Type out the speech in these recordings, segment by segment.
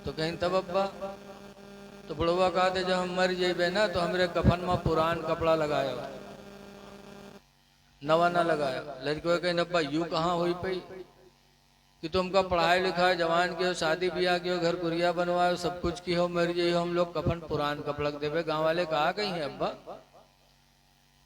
तो कहीं तब अब्बा, तो बुढ़वा कहते जब हम मर जेबे ना तो हमरे कफन में पुरान कपड़ा लगाया, नवा ना लगाया। लड़के कहीं अब्बा यूं कहाँ हुई पई कि तुमका पढ़ाई लिखाई जवान के हो, शादी ब्याह के हो, घर कुरिया बनवाए, सब कुछ की हो, मर जाइए, हम लोग कफन पुरान कपड़ा देवे। गाँव वाले कहा कहीं है अब्बा?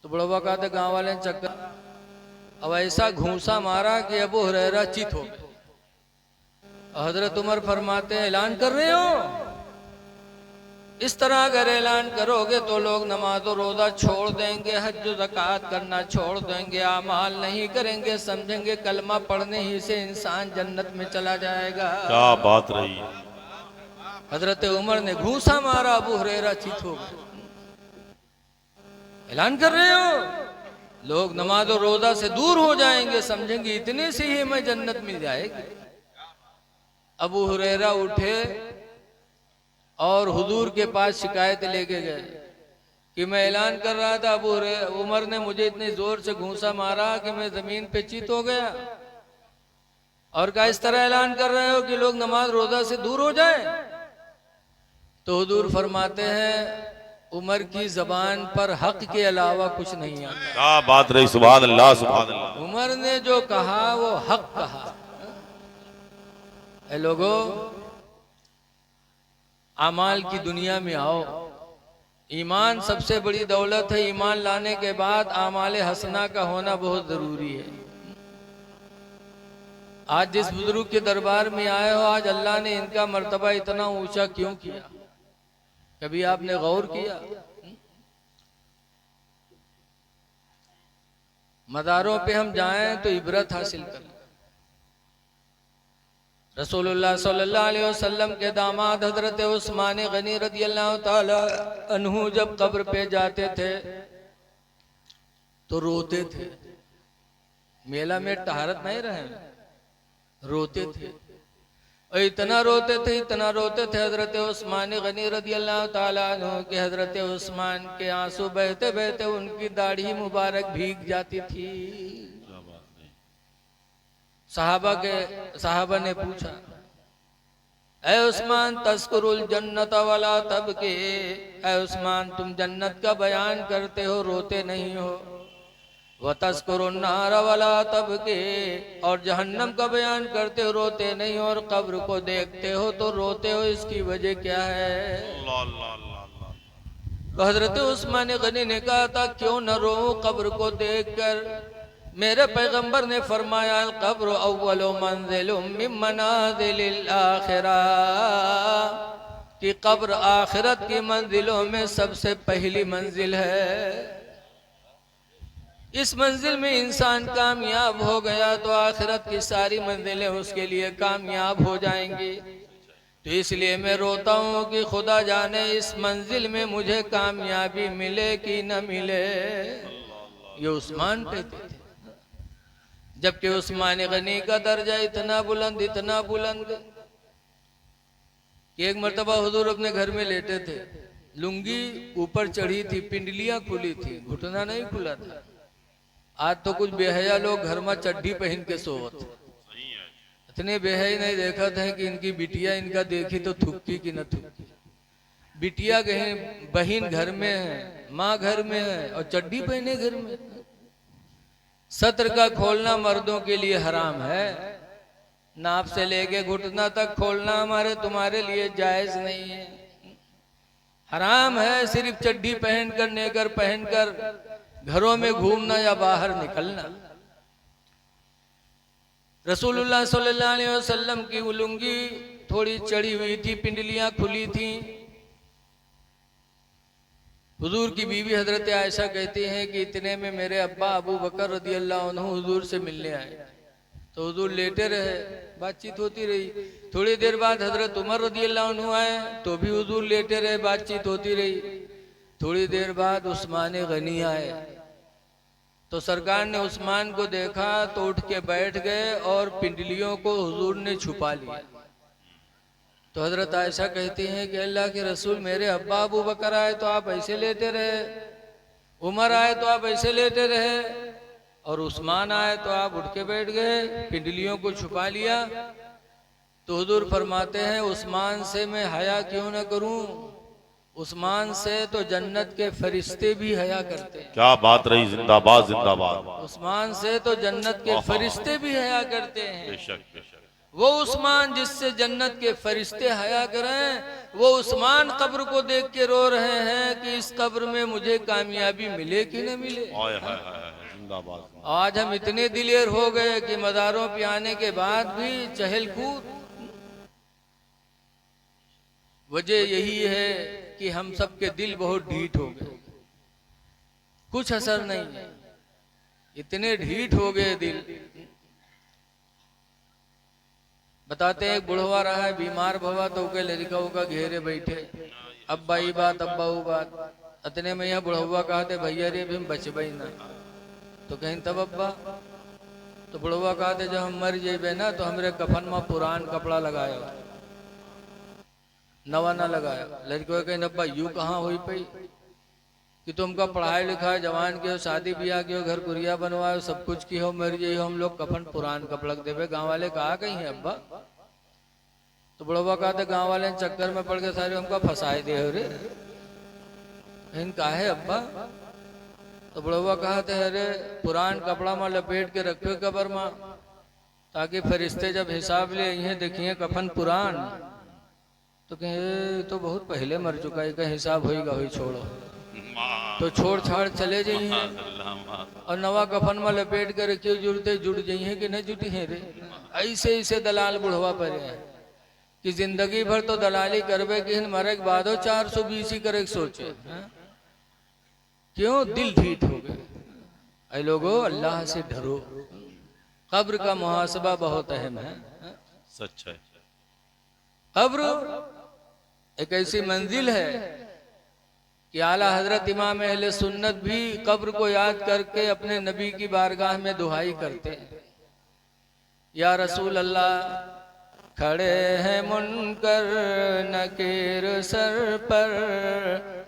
तो बुढ़वा कहते गाँव वाले चक्कर, अब ऐसा घूसा मारा कि अबू हुरैरा चित हो गए। हजरत उमर फरमाते हैं ऐलान कर रहे हो, इस तरह अगर ऐलान करोगे तो लोग नमाज और रोजा छोड़ देंगे, हज ज़कात करना छोड़ देंगे, आमाल नहीं करेंगे, समझेंगे कलमा पढ़ने ही से इंसान जन्नत में चला जाएगा। क्या बात रही। हजरत उमर ने घूसा मारा, अबू हुरैरा चित हो गए। ऐलान कर रहे हो, लोग नमाज और रोजा से दूर हो जाएंगे, समझेंगे इतने से ही हमें जन्नत मिल जाएगी। अबू हुरैरा उठे और हुजूर के पास शिकायत लेके गए कि मैं ऐलान कर रहा था, अबू उमर ने मुझे इतने जोर से घूंसा मारा कि मैं जमीन पे चित हो गया, और क्या इस तरह ऐलान कर रहे हो कि लोग नमाज रोजा से दूर हो जाए? तो हुजूर फरमाते हैं उमर की जबान पर हक के अलावा कुछ नहीं आता। क्या बात रही, सुभान अल्लाह सुभान अल्लाह। उमर ने जो कहा वो हक कहा। ए लोगों, अमाल की दुनिया में आओ। ईमान सबसे बड़ी दौलत है, ईमान लाने के बाद आमाले हसना का होना बहुत जरूरी है। आज जिस बुजुर्ग के दरबार में आए हो, आज अल्लाह ने इनका मर्तबा इतना ऊंचा क्यों किया? कभी आपने गौर किया? मज़ारों पे हम जाएं तो इबरत हासिल करें। रसूलुल्लाह सल्लल्लाहु अलैहि वसल्लम के दामाद हजरत उस्मान गनी रज़ी अल्लाह ताला अन्हु जब कब्र पे जाते थे तो रोते थे। मेला में टहरत नहीं रहे, रोते थे। और इतना रोते थे, इतना रोते थे, हजरत उस्मान गनी रज़ी अल्लाह ताला अन्हु के हजरत उस्मान के आंसू बहते बहते उनकी दाढ़ी मुबारक भीग जाती थी। साहबा ने पूछा, ऐ उस्मान तस्कुरुल जन्नत वाला तब के, ऐ उस्मान तुम जन्नत का बयान करते हो, रोते नहीं हो। व तस्कुरुन नार वाला तब के, और जहन्नम का बयान करते हो, रोते नहीं हो। और कब्र को देखते हो तो रोते हो, इसकी वजह क्या है? तो हजरत उस्मान गनी ने कहा था क्यों न रो कब्र को देखकर? मेरे पैगंबर ने फरमाया कब्र अव्वलु मंजिलुम मिन मनाजिलिल आखिरा, कि कब्र आखिरत की मंजिलों में सबसे पहली मंजिल है। इस मंजिल में इंसान कामयाब हो गया तो आखिरत की सारी मंजिलें उसके लिए कामयाब हो जाएंगी। तो इसलिए मैं रोता हूँ कि खुदा जाने इस मंजिल में मुझे कामयाबी मिले कि न मिले। ये उस्मान कहते थे। जबकि उस्मान गनी का दर्जा इतना बुलंद, इतना बुलंद कि एक मर्तबा हुजूर अपने घर में लेटे थे, लुंगी ऊपर चढ़ी थी, पिंडलियां खुली थी, घुटना नहीं खुला था। आज तो कुछ बेहया लोग घर में चड्डी पहन के सोवत, इतने बेहया नहीं देखा था कि इनकी बिटिया इनका देखी तो थुक्की कि न थुक्की। बिटिया कहीं बहन घर में है, माँ घर में है और चड्डी पहने घर में। सत्र का खोलना मर्दों के लिए हराम है, नाप से लेके घुटना तक खोलना हमारे तुम्हारे लिए जायज नहीं है, हराम है। सिर्फ चड्डी पहनकर नेकर पहनकर घरों में घूमना या बाहर निकलना। रसूलुल्लाह सल्लल्लाहु अलैहि वसल्लम की उलंगी थोड़ी चढ़ी हुई थी, पिंडलियां खुली थी। हुजूर की बीवी हजरत आयशा कहती हैं कि इतने में मेरे अब्बा अबू बकर रदी अल्लाह अन्हु हुजूर से मिलने आए। तो हुजूर लेटे रहे, बातचीत होती रही। थोड़ी देर बाद हजरत उमर रदी अल्लाह अन्हु आए तो भी हुजूर लेटे रहे, बातचीत होती रही। थोड़ी देर बाद उस्मान गनी आए तो सरकार ने उस्मान को देखा तो उठ के बैठ गए और पिंडलियों को हुजूर ने छुपा लिया। तो हजरत आयशा कहती हैं कि अल्लाह के रसूल, मेरे अब्बा अबू बकर आए तो आप ऐसे लेटे रहे, उमर आए तो आप ऐसे लेटे रहे, और उस्मान आए तो आप उठ के बैठ गए, पिंडलियों को छुपा लिया। तो हुजूर फरमाते हैं उस्मान से मैं हया क्यों न करूं, उस्मान से तो जन्नत के फरिश्ते भी हया करते हैं। क्या बात रही, जिंदाबाद जिंदाबाद। उस्मान से तो जन्नत के फरिश्ते भी हया करते हैं। बेशक बेशक। वो उस्मान जिससे जन्नत के फरिश्ते हया करें, वो उस्मान कब्र को देख के रो रहे हैं कि इस कब्र में मुझे कामयाबी मिले कि न मिले। हाय हाय हाय, जिंदाबाद। आज हम इतने दिलेर हो गए कि मज़ारों पे आने के बाद भी चहल कूद। वजह यही है कि हम सबके दिल बहुत ढीठ हो गए, कुछ असर नहीं है, इतने ढीठ हो गए दिल। बताते हैं एक बुढ़वा रहा है, बीमार भवा तो के लड़का का घेरे बैठे, अब्बा ई बात अब्बा वो बात। अतने में यह बुढ़वा कहते भैया रे भी बचबई ना, तो कहीं तब अब्बा, तो बुढ़वा कहते जब हम मर जेबे ना तो हमरे कफन में पुरान कपड़ा लगायो, नवा ना लगाया। लड़के कहीं अब्बा यूं कहाँ हुई पई कि तुमका पढ़ाई लिखाई जवान के हो, शादी ब्याह के हो, घर कुरिया बनवाओ, सब कुछ की हो, मर जाइए, हम लोग कफन पुरान कपड़ा देवे। गांव वाले कहा कहीं है अब्बा, तो बुढ़वा कहते गांव वाले चक्कर में पड़ के सारे हमका फंसाए दे हो रे। इनका है अब्बा, तो बुढ़वा कहते अरे पुरान कपड़ा में लपेट के रखो कब्र में, ताकि फरिश्ते जब हिसाब ले ये देखिए कफन पुरान, तो कहे तो बहुत पहले मर चुका है, कहीं हिसाब होगा हुई छोड़ो, तो छोड़ छाड़ चले जाइए और नवा कफन में लपेट कर रखियो, जुड़ते जुड़ जाइए कि नहीं जुटी है रे। ऐसे ऐसे दलाल बुढ़वा पर है कि जिंदगी भर तो दलाली करवे कि मरे के बाद 420 ही करे सोचे है? क्यों दिल ढीठ हो गए। ऐ लोगो अल्लाह से डरो, कब्र का मुहासबा बहुत अहम है। सच है। कब्र एक ऐसी मंजिल है कि आला हजरत इमाम अहले सुन्नत भी कब्र को याद करके अपने नबी की बारगाह में दुहाई करते हैं, या रसूल अल्लाह खड़े हैं मुनकर नकीर सर पर,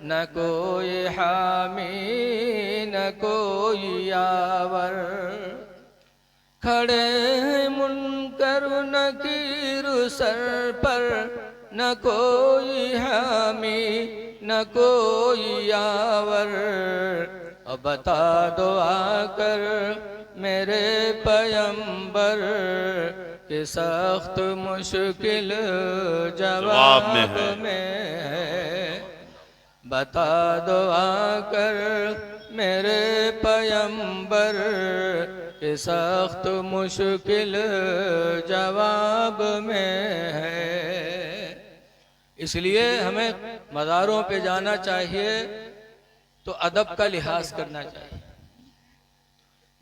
न कोई हामी न कोई यावर। खड़े हैं मुनकर नकीर सर पर, न कोई हामी न कोई यावर। अब बता दो आकर मेरे पैगंबर कि सख्त मुश्किल जवाब में है। बता दो आकर मेरे पैगंबर कि सख्त मुश्किल जवाब में है। इसलिए हमें मज़ारों पे जाना चाहिए तो अदब का लिहाज करना चाहिए।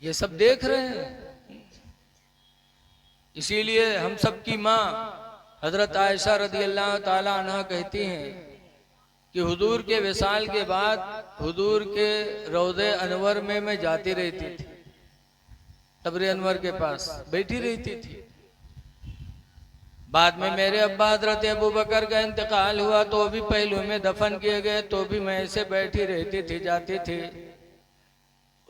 ये सब देख रहे हैं, इसीलिए हम सब की माँ हजरत आयशा रदी अल्लाह ताला अन्हा कहती हैं कि हुजूर के विसाल के बाद हुजूर के रोज़े अनवर में मैं जाती रहती थी, कब्र अनवर के पास बैठी रहती थी। बाद में मेरे अब्बा हजरत अबू बकर का इंतकाल हुआ तो भी पहलू में दफन किए गए, तो भी मैं ऐसे बैठी रहती थी, जाती थी।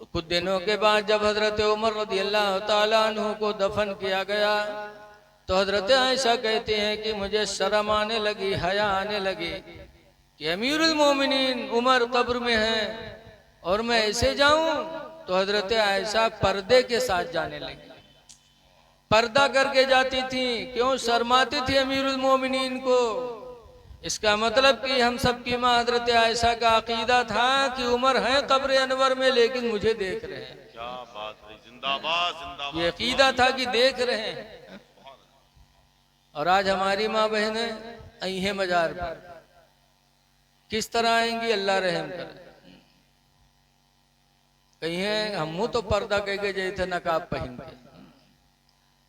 कुछ दिनों के बाद जब हजरत उमर रज़ी अल्लाह ताला अन्हु को दफन किया गया तो हजरत आयशा कहती हैं कि मुझे शर्म आने लगी, हया आने लगी कि अमीरुल मोमिनीन उमर कब्र में है और मैं ऐसे जाऊं। तो हजरत आयशा पर्दे के साथ जाने लगी, पर्दा करके जाती थी। क्यों शर्माती थी अमीरुल मोमिनीन को। इसका मतलब कि हम सब की माँ हजरत आयशा का अकीदा था कि उमर है कब्र अनवर में लेकिन मुझे देख रहे हैं। क्या बात है, जिंदाबाद जिंदाबाद। ये अकीदा था कि देख रहे हैं। और आज हमारी माँ बहनें आई हैं मजार पर, किस तरह आएंगी अल्लाह रहम करे। कहीं है हम तो पर्दा कह के जैसे नकाब पहन के,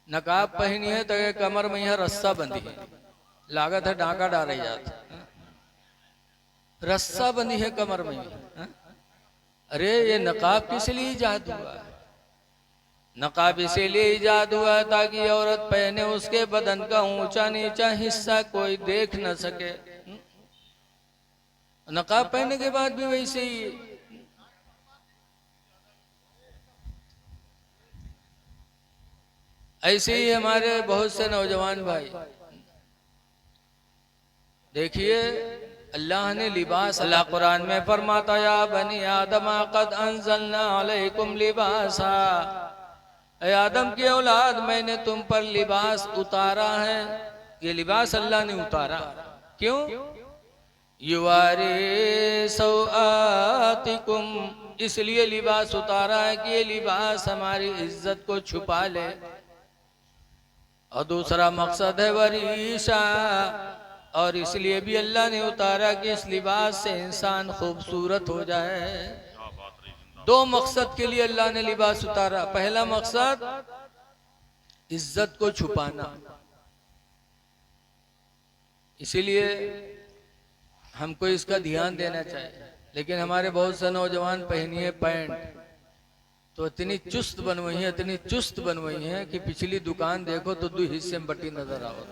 नकाब पहनी है तो कमर में यहाँ रस्सा बंधी है, लागत है डाका डाले जाता, रस्सा बंधी है कमर में। अरे ये नकाब किस लिए इजाद हुआ? नकाब इसीलिए इजाद हुआ ताकि औरत पहने उसके बदन का ऊंचा नीचा हिस्सा कोई देख न सके। नकाब पहनने के बाद भी वैसे ही। ऐसे ही हमारे बहुत से नौजवान भाई देखिए अल्लाह ने लिबास, अल्लाह कुरान में फरमाता या बनी आदम कद अंज़लना अलैकुम लिबासा, ए आदम की औलाद मैंने तुम पर लिबास उतारा है। ये लिबास अल्लाह ने उतारा, क्यों? युवारे सौआतिकुम, इसलिए लिबास उतारा है कि ये लिबास हमारी इज्जत को छुपा ले। और दूसरा मकसद है वरीशा, और इसलिए भी अल्लाह ने उतारा कि इस लिबास से इंसान खूबसूरत हो जाए। दो मकसद के लिए अल्लाह ने लिबास उतारा। पहला मकसद इज्जत को छुपाना, इसीलिए हमको इसका ध्यान देना चाहिए। लेकिन हमारे बहुत से नौजवान पहनिए पैंट तो इतनी चुस्त बनवाई है, इतनी चुस्त बनवाई है कि पिछली दुकान देखो तो दो हिस्से में बटी नजर आओ,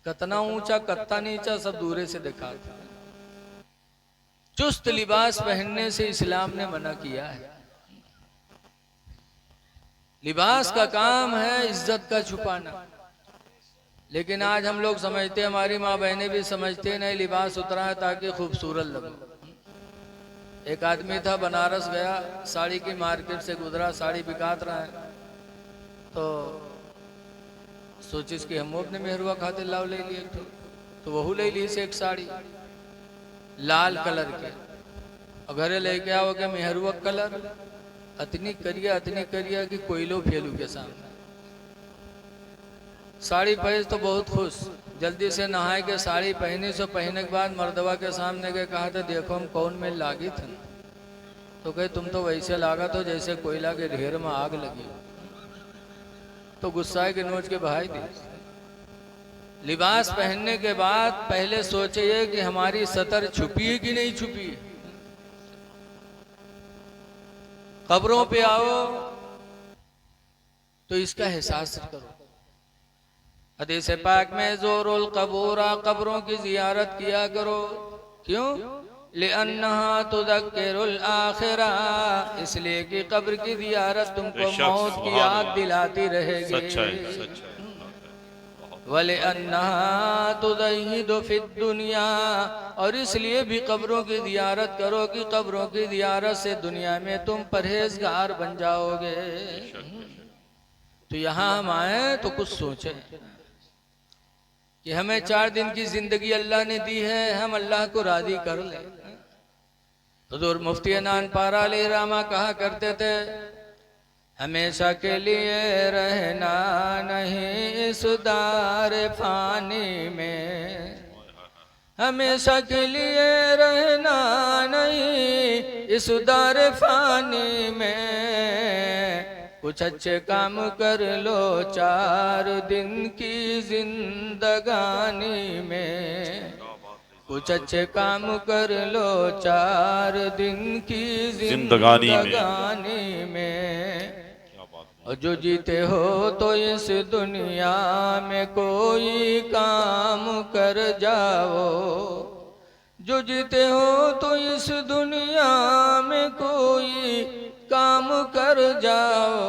कतना ऊंचा कत्ता नीचा सब दूरे से दिखा था। चुस्त लिबास पहनने से इस्लाम ने मना किया है। लिबास का काम है इज्जत का छुपाना। लेकिन आज हम लोग समझते, हमारी माँ बहनें भी समझते नहीं, लिबास उतरा है ताकि खूबसूरत लगो। एक आदमी था बनारस गया, साड़ी की मार्केट से गुजरा, साड़ी बिकात रहा है तो सोचिस कि हम अपने मेहरुआ खाते लाव ले लिए, तो वहू ले ली से एक साड़ी लाल कलर के, और घरे लेके आओ के मेहरुआ कलर अतनी करिया कि कोयलो फेलू के सामने। साड़ी पहन तो बहुत खुश, जल्दी से नहाए के साड़ी पहनी। सो पहनने के बाद मर्दवा के सामने गए, कहा था देखो हम कौन में लागी थे, तो कहे तुम तो वैसे लागा तो जैसे कोयला के ढेर में आग लगी। तो गुस्सा के नोच के बहाई दी। लिबास पहनने के बाद पहले सोचिए कि हमारी सतर छुपी है कि नहीं छुपी है। कब्रों पे आओ तो इसका एहसास करो। हदीस पाक में ज़ोरुल कबूरा, कब्रों की जियारत किया करो। क्यों? लिअन्नहा तुज़क्किरुल आखिरा, इसलिए कि कब्र की जियारत तुमको मौत की याद दिलाती रहेगी। वलिअन्नहा तुज़य्यिदु फिद दुनिया, और इसलिए भी कब्रों की जियारत करो कि कब्रों की जियारत से दुनिया में तुम परहेजगार बन जाओगे। तो यहाँ हम आए तो कुछ सोचें कि हमें 4 दिन की जिंदगी अल्लाह ने दी है, हम अल्लाह को राजी कर ले। हुजूर मुफ्ती अनान पारा अली रामा कहा करते थे, हमेशा के लिए रहना नहीं इस दार फानी में, हमेशा के लिए रहना नहीं इस दार फानी में। कुछ अच्छे काम कर लो 4 दिन की जिंदगानी में, कुछ अच्छे काम कर लो 4 दिन की जिंदगानी में। और जो जीते हो तो इस दुनिया में कोई काम कर जाओ, जो जीते हो तो इस दुनिया में कोई काम कर जाओ।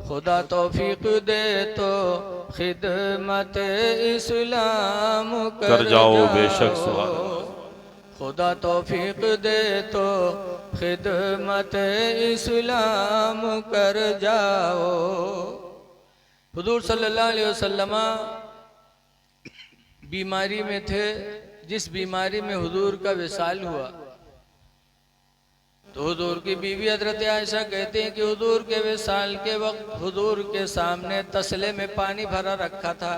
खुदा तौफीक दे तो खिदमत इस्लाम कर जाओ, बेशक खुदा तौफीक दे तो खिदमत इस्लाम कर जाओ। हुजूर सल्लल्लाहु अलैहि वसल्लम बीमारी में थे, जिस बीमारी में हुजूर का विसाल हुआ तो हुजूर की बीवी हजरत आयशा कहते हैं कि हुजूर के विसाल के वक्त हुजूर के सामने तसले में पानी भरा रखा था,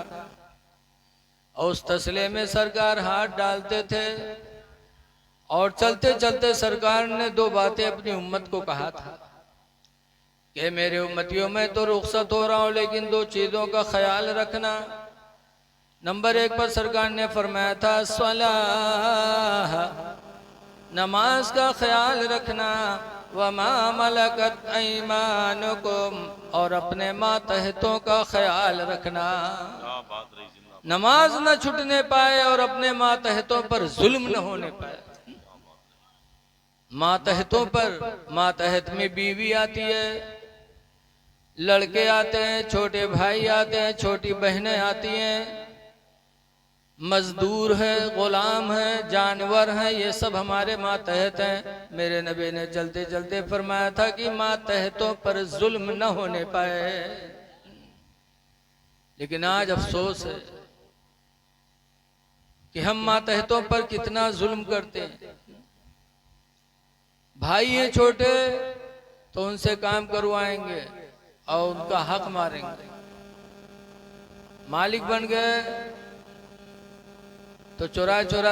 और उस तसले में सरकार हाथ डालते थे, और चलते चलते सरकार ने 2 बातें अपनी उम्मत को कहा था कि मेरे उम्मतियों में तो रुखसत हो रहा हूं, लेकिन 2 चीजों का ख्याल रखना। नंबर 1 पर सरकार ने फरमाया था सलाह, नमाज का ख्याल रखना, वमा मलकत ऐमानुकुम, और अपने मातहतों का ख्याल रखना। नमाज न छूटने पाए और अपने मातहतों पर जुल्म न होने पाए। मातहतों पर, मातहत में बीवी आती है, लड़के आते हैं, छोटे भाई आते हैं, छोटी बहनें आती हैं। मजदूर है, गुलाम है, जानवर हैं, ये सब हमारे मातहत हैं। मेरे नबी ने चलते चलते फरमाया था कि मातहतों पर जुल्म न होने पाए। लेकिन आज अफसोस है कि हम मातहतों पर कितना जुल्म करते हैं। भाई हैं छोटे तो उनसे काम करवाएंगे और उनका हक मारेंगे। मालिक बन गए तो चुरा चुरा